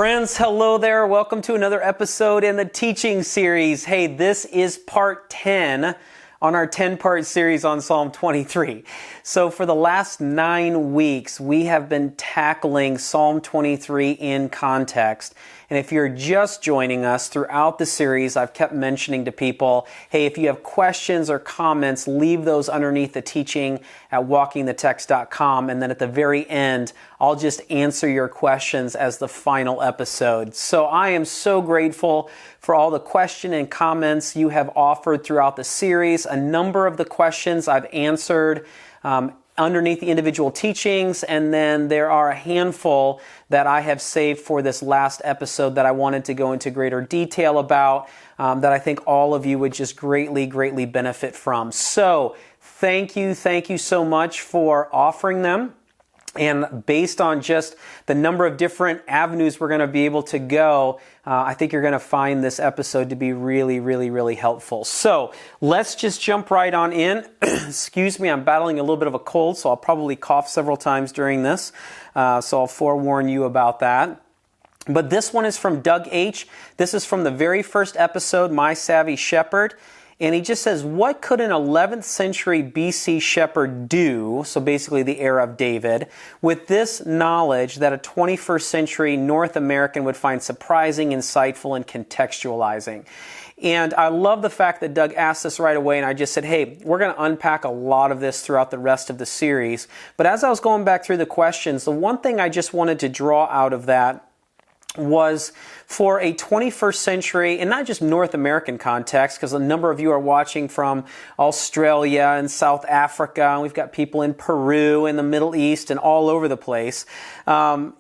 Friends, hello there. Welcome to another episode in the teaching series. Hey, this is part 10 on our 10-part series on Psalm 23. So for the last 9 weeks, we have been tackling Psalm 23 in context. And if you're just joining us throughout the series, I've kept mentioning to people, hey, if you have questions or comments, leave those underneath the teaching at walkingthetext.com. And then at the very end, I'll just answer your questions as the final episode. So I am so grateful for all the question and comments you have offered throughout the series. A number of the questions I've answered underneath the individual teachings, and then there are a handful that I have saved for this last episode that I wanted to go into greater detail about, that I think all of you would just greatly benefit from. So thank you so much for offering them. And based on just the number of different avenues we're going to be able to go, I think you're going to find this episode to be really helpful. So let's just jump right on in. Excuse me, I'm battling a little bit of a cold, so I'll probably cough several times during this. So I'll forewarn you about that. But this one is from Doug H. This is from the very first episode, My Savvy Shepherd. And he just says, what could an 11th century BC shepherd do, so basically the era of David, with this knowledge that a 21st century North American would find surprising, insightful, and contextualizing? And I love the fact that Doug asked this right away, and I just said, hey, we're going to unpack a lot of this throughout the rest of the series. But as I was going back through the questions, the one thing I just wanted to draw out of that was for a 21st century, and not just North American context, because a number of you are watching from Australia and South Africa, and we've got people in Peru and the Middle East and all over the place,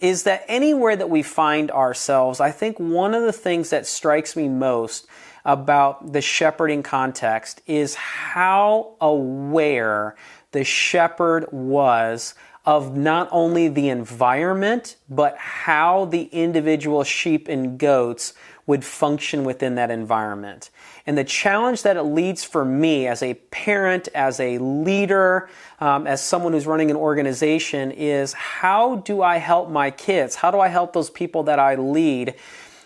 is that anywhere that we find ourselves, I think one of the things that strikes me most about the shepherding context is how aware the shepherd was of not only the environment, but how the individual sheep and goats would function within that environment. And the challenge that it leads for me as a parent, as a leader, as someone who's running an organization is, how do I help my kids? How do I help those people that I lead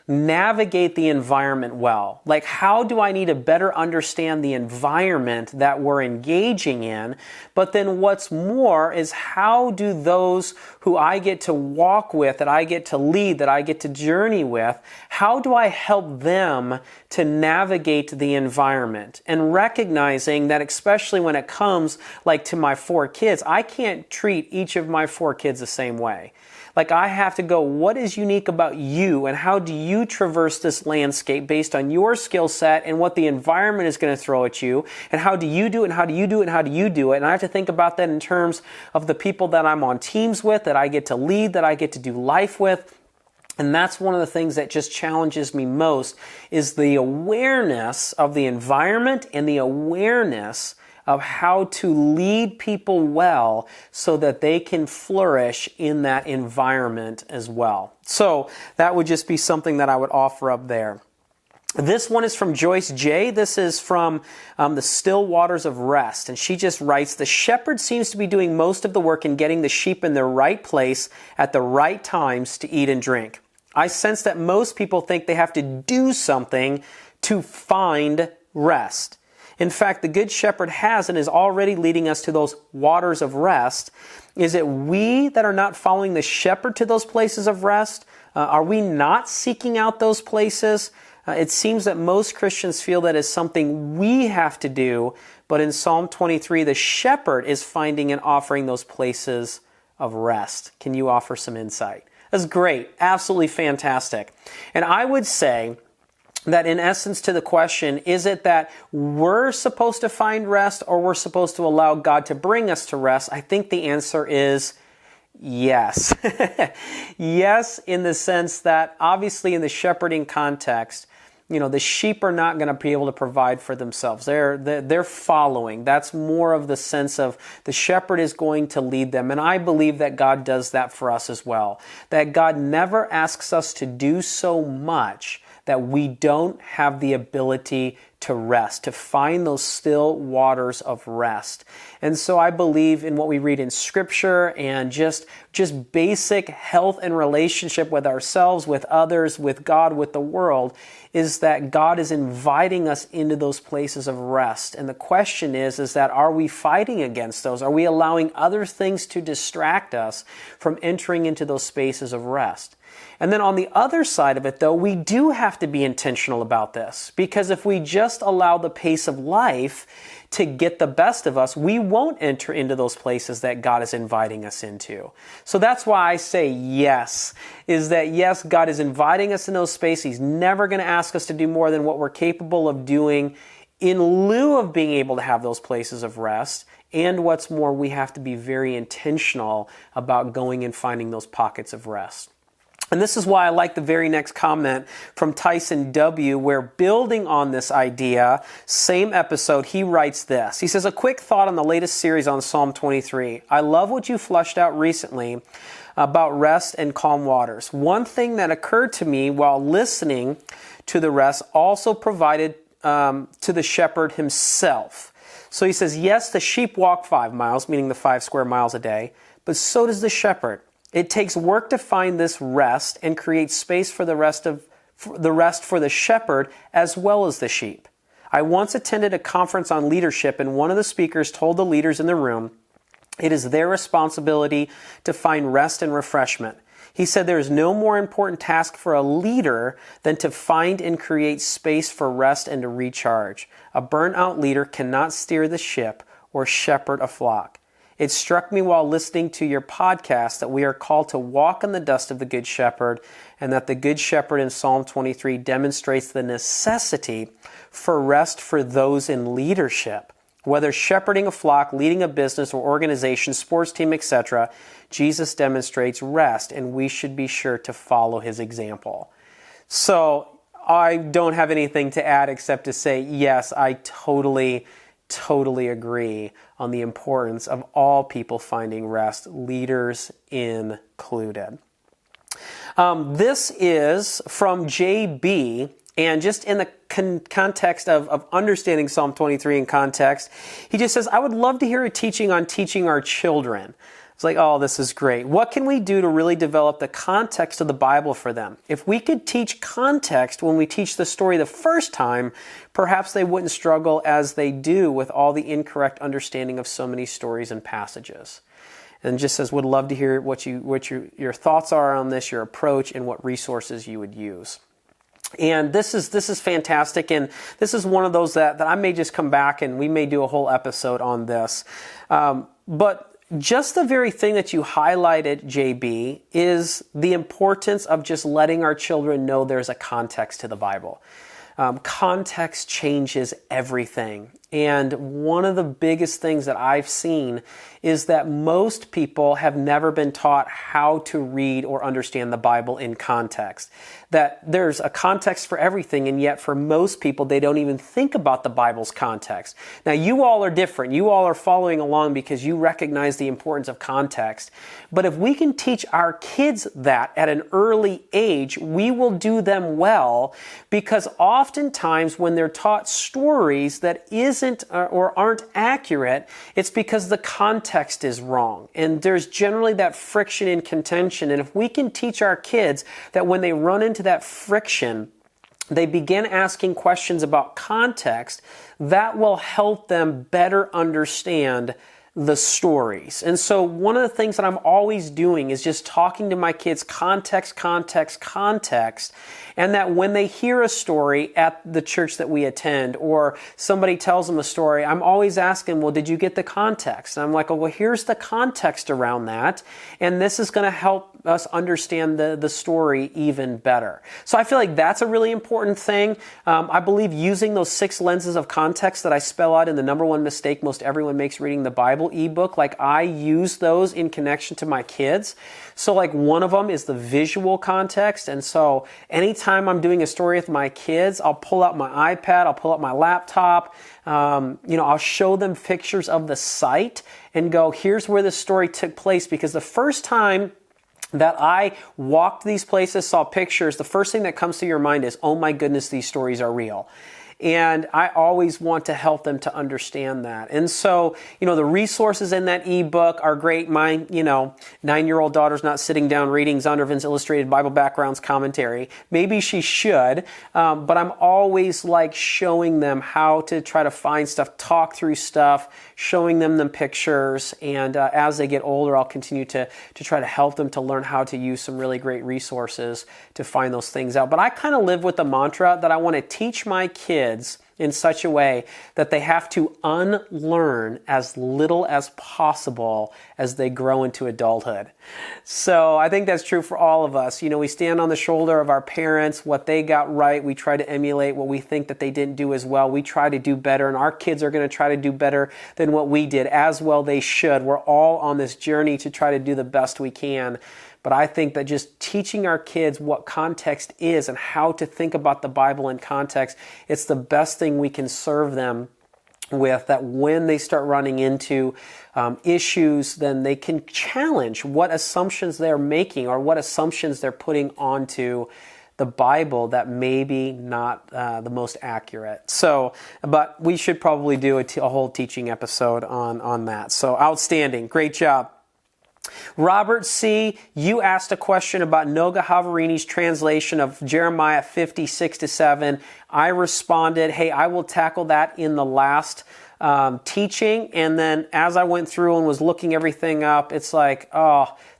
navigate the environment well? Like, how do I need to better understand the environment that we're engaging in? But then what's more is, how do those who I get to walk with, that I get to lead, that I get to journey with, how do I help them to navigate the environment? And recognizing that, especially when it comes like to my 4 kids, I can't treat each of my 4 kids the same way. Like, I have to go, what is unique about you, and how do you traverse this landscape based on your skill set and what the environment is going to throw at you, and how do you do it, and how do you do it, and how do you do it? And I have to think about that in terms of the people that I'm on teams with, that I get to lead, that I get to do life with. And that's one of the things that just challenges me most, is the awareness of the environment and the awareness of how to lead people well so that they can flourish in that environment as well. So that would just be something that I would offer up there. This one is from Joyce J. This is from the Still Waters of Rest. And she just writes, the shepherd seems to be doing most of the work in getting the sheep in their right place at the right times to eat and drink. I sense that most people think they have to do something to find rest. In fact, the Good Shepherd has and is already leading us to those waters of rest. Is it we that are not following the shepherd to those places of rest? Are we not seeking out those places? It seems that most Christians feel that is something we have to do, but in Psalm 23, the shepherd is finding and offering those places of rest. Can you offer some insight? That's great. Absolutely fantastic. And I would say that in essence to the question, is it that we're supposed to find rest, or we're supposed to allow God to bring us to rest? I think the answer is yes. Yes, in the sense that obviously in the shepherding context, the sheep are not going to be able to provide for themselves. They're following. That's more of the sense of the shepherd is going to lead them. And I believe that God does that for us as well. That God never asks us to do so much that we don't have the ability to rest, to find those still waters of rest. And so I believe in what we read in Scripture and just basic health and relationship with ourselves, with others, with God, with the world, is that God is inviting us into those places of rest. And the question is that are we fighting against those? Are we allowing other things to distract us from entering into those spaces of rest? And then on the other side of it, though, we do have to be intentional about this, because if we just allow the pace of life to get the best of us, we won't enter into those places that God is inviting us into. So that's why I say yes, is that yes, God is inviting us in those spaces. He's never going to ask us to do more than what we're capable of doing in lieu of being able to have those places of rest. And what's more, we have to be very intentional about going and finding those pockets of rest. And this is why I like the very next comment from Tyson W., where building on this idea, same episode, he writes this. He says, a quick thought on the latest series on Psalm 23. I love what you fleshed out recently about rest and calm waters. One thing that occurred to me while listening to the rest also provided to the shepherd himself. So he says, yes, the sheep walk 5 miles, meaning the 5 square miles a day, but so does the shepherd. It takes work to find this rest and create space for the rest for the shepherd as well as the sheep. I once attended a conference on leadership, and one of the speakers told the leaders in the room it is their responsibility to find rest and refreshment. He said there is no more important task for a leader than to find and create space for rest and to recharge. A burnt-out leader cannot steer the ship or shepherd a flock. It struck me while listening to your podcast that we are called to walk in the dust of the Good Shepherd, and that the Good Shepherd in Psalm 23 demonstrates the necessity for rest for those in leadership. Whether shepherding a flock, leading a business or organization, sports team, etc., Jesus demonstrates rest, and we should be sure to follow his example. So I don't have anything to add except to say, yes, I totally agree on the importance of all people finding rest, leaders included. This is from JB, and just in the context of understanding Psalm 23 in context, he just says, I would love to hear a teaching on teaching our children. It's like, oh, this is great. What can we do to really develop the context of the Bible for them? If we could teach context when we teach the story the first time, perhaps they wouldn't struggle as they do with all the incorrect understanding of so many stories and passages. And just says, would love to hear what your thoughts are on this, your approach, and what resources you would use. And this is fantastic, and this is one of those that I may just come back and we may do a whole episode on this. But just the very thing that you highlighted, JB, is the importance of just letting our children know there's a context to the Bible. Context changes everything. And one of the biggest things that I've seen is that most people have never been taught how to read or understand the Bible in context. That there's a context for everything, and yet for most people, they don't even think about the Bible's context. Now, you all are different. You all are following along because you recognize the importance of context. But if we can teach our kids that at an early age, we will do them well, because oftentimes when they're taught stories that isn't or aren't accurate, it's because the context is wrong. And there's generally that friction and contention. And if we can teach our kids that when they run into that friction, they begin asking questions about context, that will help them better understand the stories. And so one of the things that I'm always doing is just talking to my kids context, and that when they hear a story at the church that we attend, or somebody tells them a story, I'm always asking, well, did you get the context? And I'm like, oh, well, here's the context around that, and this is going to help us understand the story even better. So I feel like that's a really important thing. I believe using those 6 lenses of context that I spell out in the number 1 mistake most everyone makes reading the Bible ebook, like I use those in connection to my kids. So like one of them is the visual context. And so anytime I'm doing a story with my kids, I'll pull out my iPad, I'll pull out my laptop, I'll show them pictures of the site and go, here's where the story took place. Because the first time that I walked these places, saw pictures, the first thing that comes to your mind is, oh my goodness, these stories are real. And I always want to help them to understand that. And so, the resources in that ebook are great. My, 9-year-old daughter's not sitting down reading Zondervan's Illustrated Bible Backgrounds commentary. Maybe she should, but I'm always like showing them how to try to find stuff, talk through stuff, showing them the pictures. And as they get older, I'll continue to try to help them to learn how to use some really great resources to find those things out. But I kind of live with the mantra that I want to teach my kids in such a way that they have to unlearn as little as possible as they grow into adulthood. So I think that's true for all of us. We stand on the shoulder of our parents. What they got right, we try to emulate. What we think that they didn't do as well, we try to do better. And our kids are going to try to do better than what we did. As well they should. We're all on this journey to try to do the best we can. But I think that just teaching our kids what context is and how to think about the Bible in context, it's the best thing we can serve them with, that when they start running into issues, then they can challenge what assumptions they're making or what assumptions they're putting onto the Bible that may be not the most accurate. So, but we should probably do a whole teaching episode on that. So outstanding. Great job. Robert C., you asked a question about Noga Havarini's translation of Jeremiah 50:6-7. I responded, hey, I will tackle that in the last teaching. And then as I went through and was looking everything up, it's like,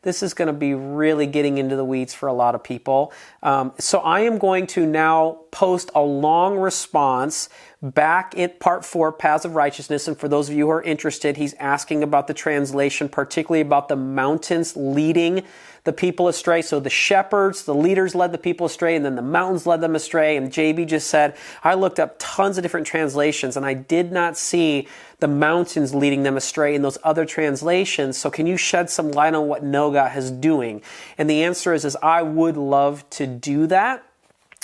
this is going to be really getting into the weeds for a lot of people. So I am going to now post a long response back in part 4, Paths of Righteousness. And for those of you who are interested, he's asking about the translation, particularly about the mountains leading the people astray. So the shepherds, the leaders led the people astray, and then the mountains led them astray. And JB just said, I looked up tons of different translations, and I did not see the mountains leading them astray in those other translations. So can you shed some light on what Noga is doing? And the answer is I would love to do that.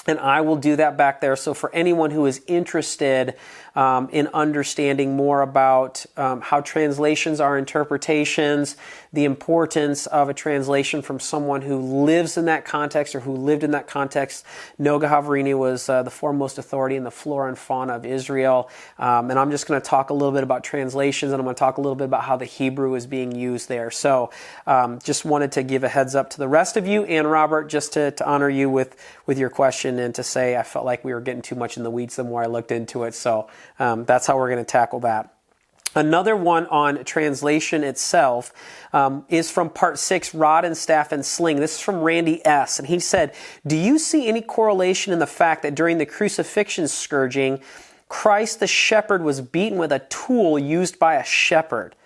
And I will do that back there. So for anyone who is interested in understanding more about how translations are interpretations, the importance of a translation from someone who lives in that context or who lived in that context, Noga Havarini was the foremost authority in the flora and fauna of Israel. And I'm just going to talk a little bit about translations, and I'm going to talk a little bit about how the Hebrew is being used there. So just wanted to give a heads up to the rest of you, and Robert, just to honor you with your question and to say I felt like we were getting too much in the weeds the more I looked into it. So that's how we're going to tackle that. Another one on translation itself is from part 6, Rod and Staff and Sling. This is from Randy S. And he said, do you see any correlation in the fact that during the crucifixion scourging, Christ the shepherd was beaten with a tool used by a shepherd?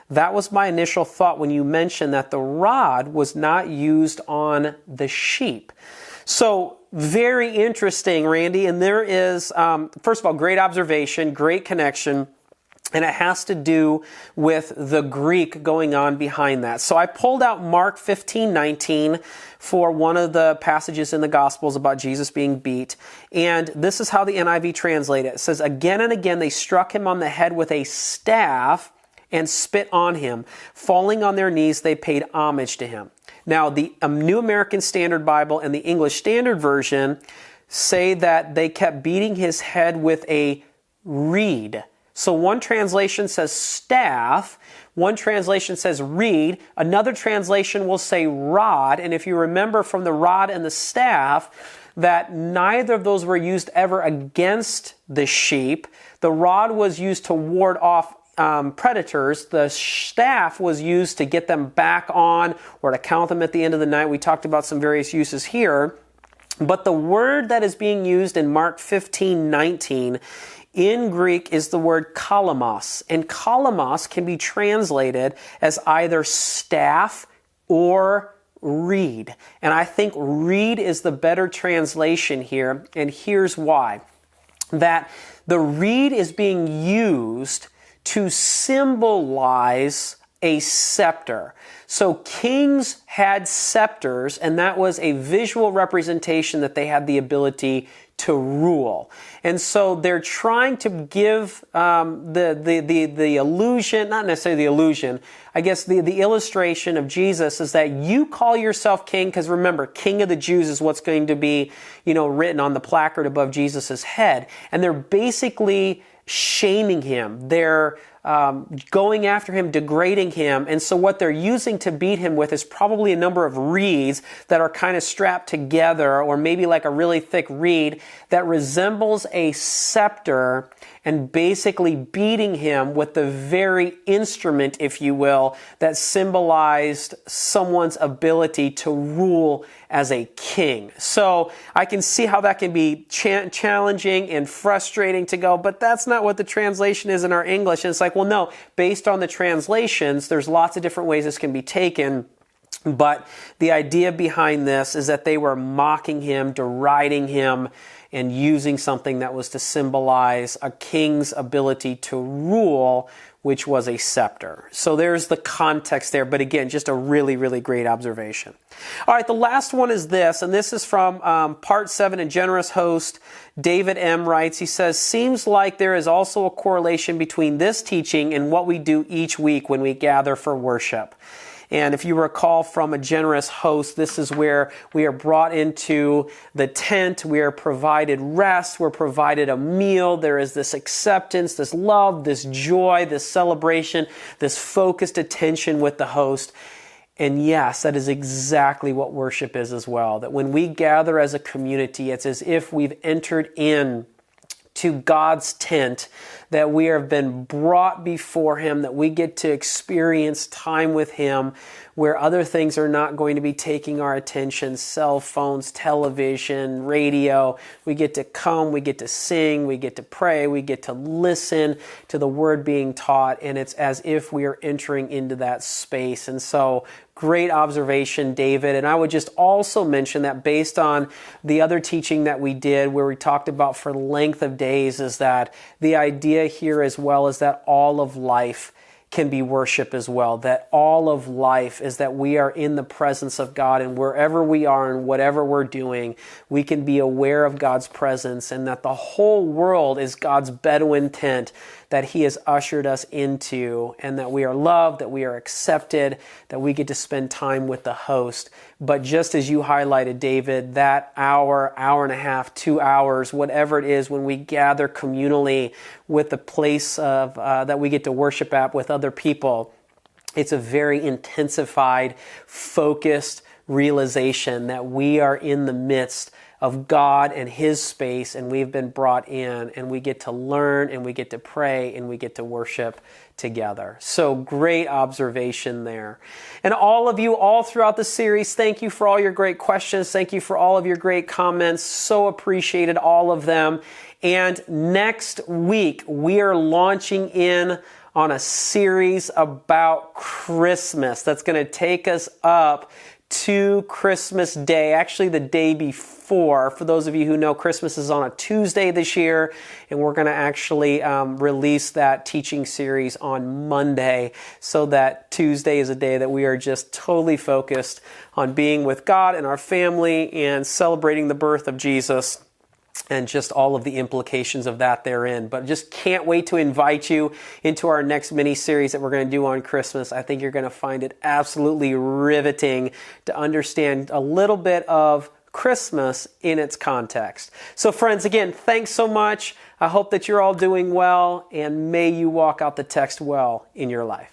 That was my initial thought when you mentioned that the rod was not used on the sheep. So very interesting, Randy. And there is, first of all, great observation, great connection. And it has to do with the Greek going on behind that. So I pulled out Mark 15:19 for one of the passages in the Gospels about Jesus being beat. And this is how the NIV translates it. It says, again and again they struck him on the head with a staff and spit on him. Falling on their knees, they paid homage to him. Now, the New American Standard Bible and the English Standard Version say that they kept beating his head with a reed. So one translation says staff, one translation says reed, another translation will say rod. And if you remember from the rod and the staff, that neither of those were used ever against the sheep. The rod was used to ward off predators. The staff was used to get them back on or to count them at the end of the night. We talked about some various uses here. But the word that is being used in Mark 15:19 in Greek is the word kalamos. And kalamos can be translated as either staff or reed. And I think reed is the better translation here. And here's why. That the reed is being used to symbolize a scepter. So kings had scepters, and that was a visual representation that they had the ability to rule. And so they're trying to give the illusion, not necessarily the illusion, I guess the illustration of Jesus is that you call yourself king, because remember, King of the Jews is what's going to be, written on the placard above Jesus's head. And they're basically shaming him. They're going after him, degrading him. And so what they're using to beat him with is probably a number of reeds that are kind of strapped together, or maybe like a really thick reed that resembles a scepter, and basically beating him with the very instrument, if you will, that symbolized someone's ability to rule as a king. So I can see how that can be challenging and frustrating to go, but that's not what the translation is in our English. And it's like, well, no, based on the translations, there's lots of different ways this can be taken. But the idea behind this is that they were mocking him, deriding him, and using something that was to symbolize a king's ability to rule, which was a scepter. So there's the context there. But again, just a really, really great observation. All right, the last one is this, and this is from part 7, A Generous Host. David M. writes, he says, seems like there is also a correlation between this teaching and what we do each week when we gather for worship. And if you recall from A Generous Host, this is where we are brought into the tent. We are provided rest. We're provided a meal. There is this acceptance, this love, this joy, this celebration, this focused attention with the host. And yes, that is exactly what worship is as well. That when we gather as a community, it's as if we've entered in to God's tent, that we have been brought before Him, that we get to experience time with Him where other things are not going to be taking our attention, cell phones, television, radio. We get to come, we get to sing, we get to pray, we get to listen to the Word being taught, and it's as if we are entering into that space. And so, great observation, David. And I would just also mention that based on the other teaching that we did where we talked about for length of days, is that the idea here as well is that all of life can be worship as well. That all of life is that we are in the presence of God, and wherever we are and whatever we're doing, we can be aware of God's presence, and that the whole world is God's Bedouin tent that He has ushered us into, and that we are loved, that we are accepted, that we get to spend time with the host. But just as you highlighted, David, that hour, hour and a half, 2 hours, whatever it is, when we gather communally with the place of that we get to worship at with other people, it's a very intensified, focused realization that we are in the midst of God and His space, and we've been brought in, and we get to learn, and we get to pray, and we get to worship together. So great observation there. And all of you, all throughout the series, thank you for all your great questions. Thank you for all of your great comments. So appreciated all of them. And next week, we are launching in on a series about Christmas that's going to take us up to Christmas Day, actually the day before. For those of you who know, Christmas is on a Tuesday this year, and we're going to actually release that teaching series on Monday, so that Tuesday is a day that we are just totally focused on being with God and our family and celebrating the birth of Jesus, and just all of the implications of that therein. But just can't wait to invite you into our next mini-series that we're going to do on Christmas. I think you're going to find it absolutely riveting to understand a little bit of Christmas in its context. So friends, again, thanks so much. I hope that you're all doing well, and may you walk out the text well in your life.